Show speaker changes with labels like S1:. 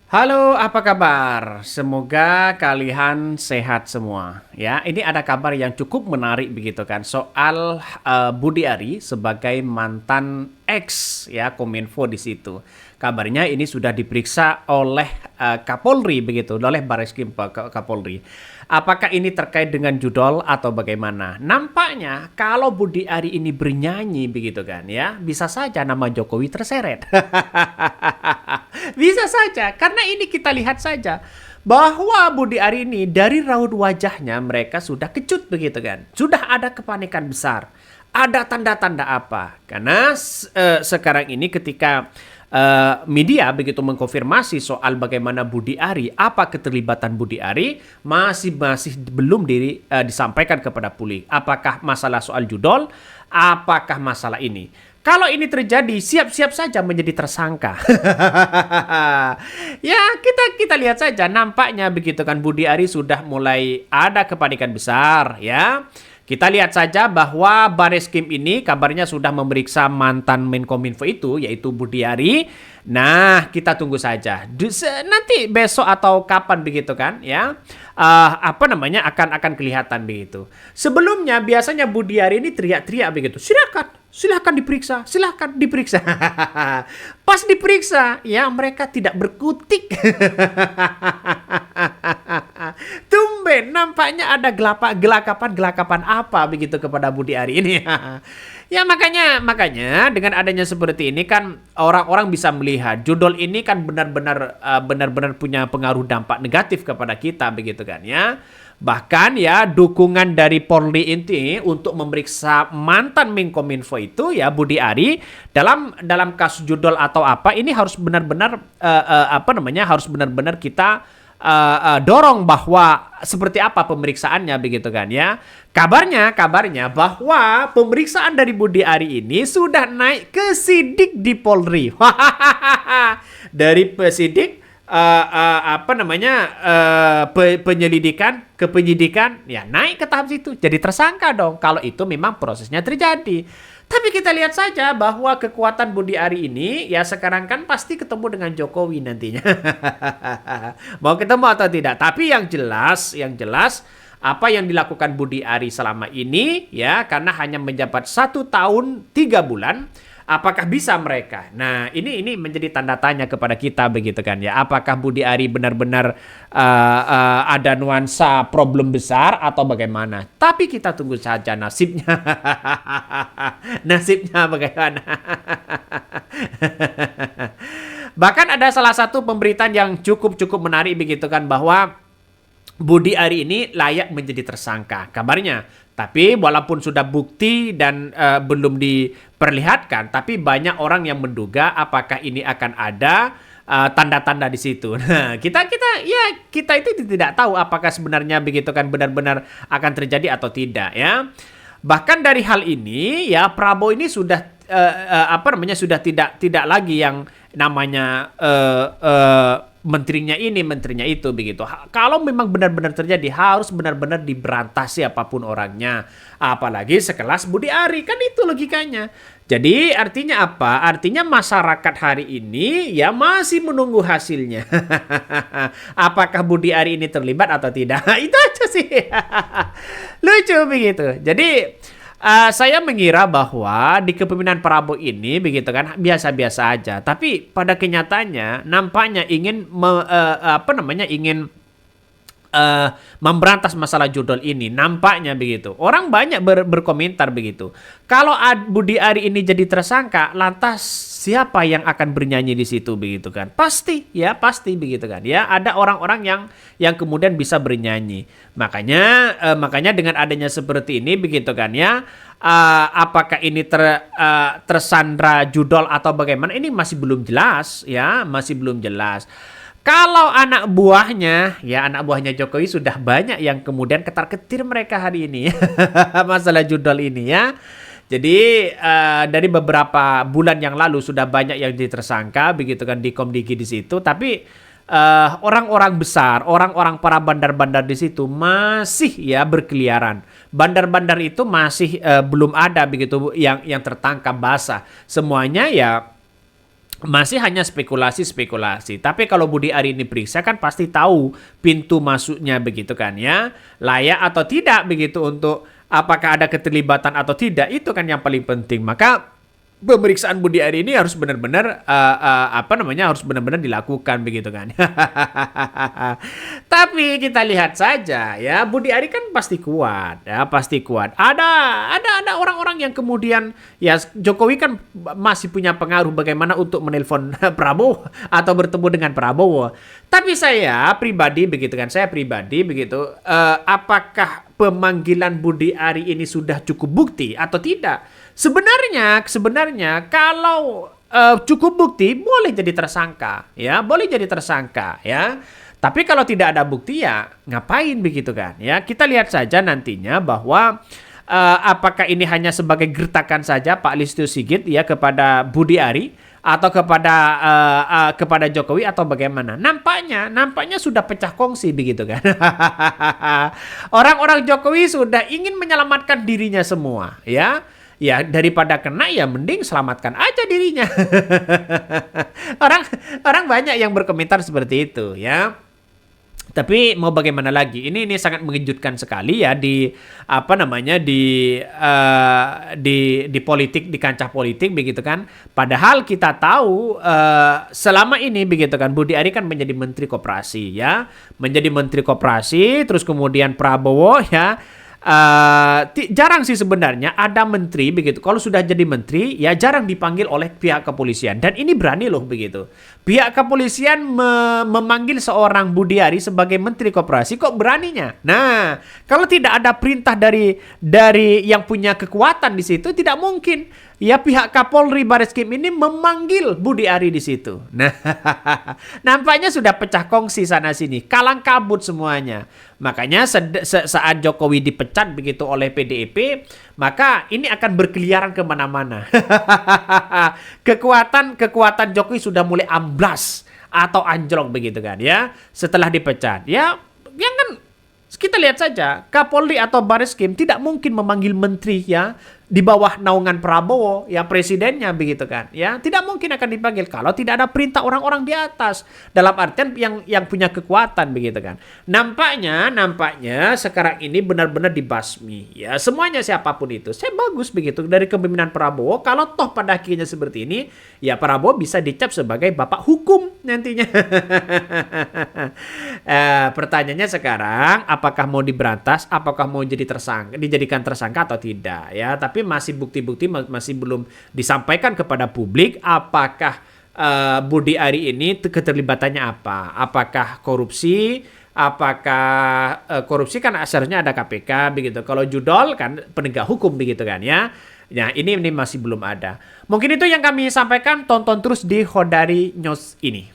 S1: Halo, apa kabar? Semoga kalian sehat semua. Ya, ini ada kabar yang cukup menarik begitu kan soal Budi Ari sebagai mantan ex ya Kominfo di situ. Kabarnya ini sudah diperiksa oleh Kapolri begitu, oleh Bareskrim Kapolri. Apakah ini terkait dengan judol atau bagaimana? Nampaknya kalau Budi Ari ini bernyanyi begitu kan ya, bisa saja nama Jokowi terseret. Bisa saja, karena ini kita lihat saja bahwa Budi Ari ini dari raut wajahnya mereka sudah kecut begitu kan. Sudah ada kepanikan besar. Ada tanda-tanda apa? Karena sekarang ini ketika media begitu mengkonfirmasi soal bagaimana Budi Ari, apa keterlibatan Budi Ari, masih belum disampaikan kepada publik. Apakah masalah soal judol? Apakah masalah ini? Kalau ini terjadi, siap-siap saja menjadi tersangka. Ya, kita lihat saja nampaknya begitu kan Budi Ari sudah mulai ada kepanikan besar ya. Kita lihat saja bahwa Bareskrim ini kabarnya sudah memeriksa mantan Menkominfo itu yaitu Budi Ari. Nah, kita tunggu saja. Nanti besok atau kapan begitu kan ya. Apa namanya akan kelihatan begitu. Sebelumnya biasanya Budi Ari ini teriak-teriak begitu. Silakan diperiksa, silakan diperiksa. Pas diperiksa, ya mereka tidak berkutik. Tumben nampaknya ada gelakapan apa begitu kepada Budi Ari ini. Ya makanya dengan adanya seperti ini kan orang-orang bisa melihat judul ini kan benar-benar punya pengaruh dampak negatif kepada kita begitu kan ya. Bahkan ya dukungan dari Polri ini untuk memeriksa mantan Menkominfo itu ya Budi Ari dalam kasus judul atau apa ini harus benar-benar harus benar-benar kita dorong bahwa seperti apa pemeriksaannya begitu kan ya. Kabarnya bahwa pemeriksaan dari Budi Ari ini sudah naik ke sidik di Polri. Dari sidik penyelidikan ke penyidikan ya naik ke tahap situ jadi tersangka dong kalau itu memang prosesnya terjadi. Tapi kita lihat saja bahwa kekuatan Budi Ari ini ya sekarang kan pasti ketemu dengan Jokowi nantinya. Mau ketemu atau tidak. Tapi yang jelas apa yang dilakukan Budi Ari selama ini ya karena hanya menjabat 1 tahun 3 bulan. Apakah bisa mereka? Nah, ini menjadi tanda tanya kepada kita begitu kan ya. Apakah Budi Ari benar-benar ada nuansa problem besar atau bagaimana? Tapi kita tunggu saja nasibnya. Nasibnya bagaimana? Bahkan ada salah satu pemberitaan yang cukup menarik begitu kan bahwa Budi Ari ini layak menjadi tersangka kabarnya. Tapi walaupun sudah bukti dan belum diperlihatkan, tapi banyak orang yang menduga apakah ini akan ada tanda-tanda di situ. Nah, kita itu tidak tahu apakah sebenarnya begitu kan benar-benar akan terjadi atau tidak ya. Bahkan dari hal ini ya Prabowo ini sudah sudah tidak lagi yang namanya menterinya ini, menterinya itu begitu. Kalau memang benar-benar terjadi harus benar-benar diberantas siapapun orangnya. Apalagi sekelas Budi Ari, kan itu logikanya. Jadi artinya apa? Artinya masyarakat hari ini ya masih menunggu hasilnya. Apakah Budi Ari ini terlibat atau tidak? Itu aja sih. Lucu begitu. Jadi saya mengira bahwa di kepemimpinan Prabowo ini begitu kan biasa-biasa aja, tapi pada kenyataannya nampaknya ingin memberantas masalah judul ini. Nampaknya begitu. Orang banyak berkomentar begitu. Kalau Budi Ari ini jadi tersangka, lantas siapa yang akan bernyanyi di situ begitu kan? Pasti begitu kan. Ya, ada orang-orang yang kemudian bisa bernyanyi. Makanya dengan adanya seperti ini begitu kan ya. Apakah ini tersandra judul atau bagaimana? Ini masih belum jelas ya, masih belum jelas. Kalau anak buahnya Jokowi sudah banyak yang kemudian ketar-ketir mereka hari ini masalah judul ini ya. Jadi dari beberapa bulan yang lalu sudah banyak yang ditersangka begitu kan di Komdigi di situ. Tapi orang-orang besar, orang-orang para bandar-bandar di situ masih ya berkeliaran. Bandar-bandar itu masih belum ada begitu yang tertangkap basah. Semuanya ya masih hanya spekulasi-spekulasi. Tapi kalau Budi Ari ini periksa kan pasti tahu pintu masuknya begitu kan ya. Layak atau tidak begitu untuk apakah ada keterlibatan atau tidak, itu kan yang paling penting. Maka pemeriksaan Budi Ari ini harus benar-benar harus benar-benar dilakukan begitu kan. Tapi kita lihat saja ya, Budi Ari kan pasti kuat ya, pasti kuat. Ada orang-orang yang kemudian ya, Jokowi kan masih punya pengaruh bagaimana untuk menelpon Prabowo atau bertemu dengan Prabowo. Tapi saya pribadi begitu kan, apakah pemanggilan Budi Ari ini sudah cukup bukti atau tidak? Sebenarnya kalau cukup bukti boleh jadi tersangka, ya, boleh jadi tersangka, ya. Tapi kalau tidak ada bukti ya ngapain begitu kan? Ya, kita lihat saja nantinya bahwa apakah ini hanya sebagai gertakan saja Pak Listio Sigit ya kepada Budi Ari atau kepada Jokowi atau bagaimana? Nampaknya sudah pecah kongsi begitu kan. Orang-orang Jokowi sudah ingin menyelamatkan dirinya semua, ya. Ya daripada kena ya mending selamatkan aja dirinya. Orang banyak yang berkomentar seperti itu ya. Tapi mau bagaimana lagi? Ini sangat mengejutkan sekali ya di di politik, di kancah politik begitu kan. Padahal kita tahu selama ini begitu kan Budi Ari kan menjadi Menteri Koperasi ya. Menjadi Menteri Koperasi terus kemudian Prabowo ya. Jarang sih sebenarnya ada menteri begitu. Kalau sudah jadi menteri ya jarang dipanggil oleh pihak kepolisian. Dan ini berani loh begitu. Pihak kepolisian memanggil seorang Budi Ari sebagai Menteri Koperasi, kok beraninya? Nah, kalau tidak ada perintah dari yang punya kekuatan di situ, tidak mungkin ya pihak Kapolri Bareskrim ini memanggil Budi Ari di situ. Nah, nampaknya sudah pecah kongsi sana sini, kalang kabut semuanya. Makanya saat Jokowi dipecat begitu oleh PDIP, maka ini akan berkeliaran kemana-mana. kekuatan Jokowi sudah mulai amblas atau anjlok begitu kan ya. Setelah dipecat, ya yang kan kita lihat saja Kapolri atau Bareskrim tidak mungkin memanggil menteri ya di bawah naungan Prabowo ya, presidennya begitu kan ya, tidak mungkin akan dipanggil kalau tidak ada perintah orang-orang di atas, dalam artian yang punya kekuatan begitu kan. Nampaknya sekarang ini benar-benar dibasmi ya, semuanya siapapun itu. Saya bagus begitu dari kepemimpinan Prabowo. Kalau toh pada akhirnya seperti ini ya, Prabowo bisa dicap sebagai bapak hukum nantinya. Pertanyaannya sekarang, apakah mau diberantas, apakah mau dijadikan tersangka atau tidak ya. Tapi masih bukti-bukti masih belum disampaikan kepada publik. Apakah Budi Ari ini keterlibatannya apa? Apakah korupsi? Apakah korupsi kan seharusnya ada KPK begitu. Kalau judol kan penegak hukum begitu kan ya. Nah ini masih belum ada. Mungkin itu yang kami sampaikan. Tonton terus di Hodari News ini.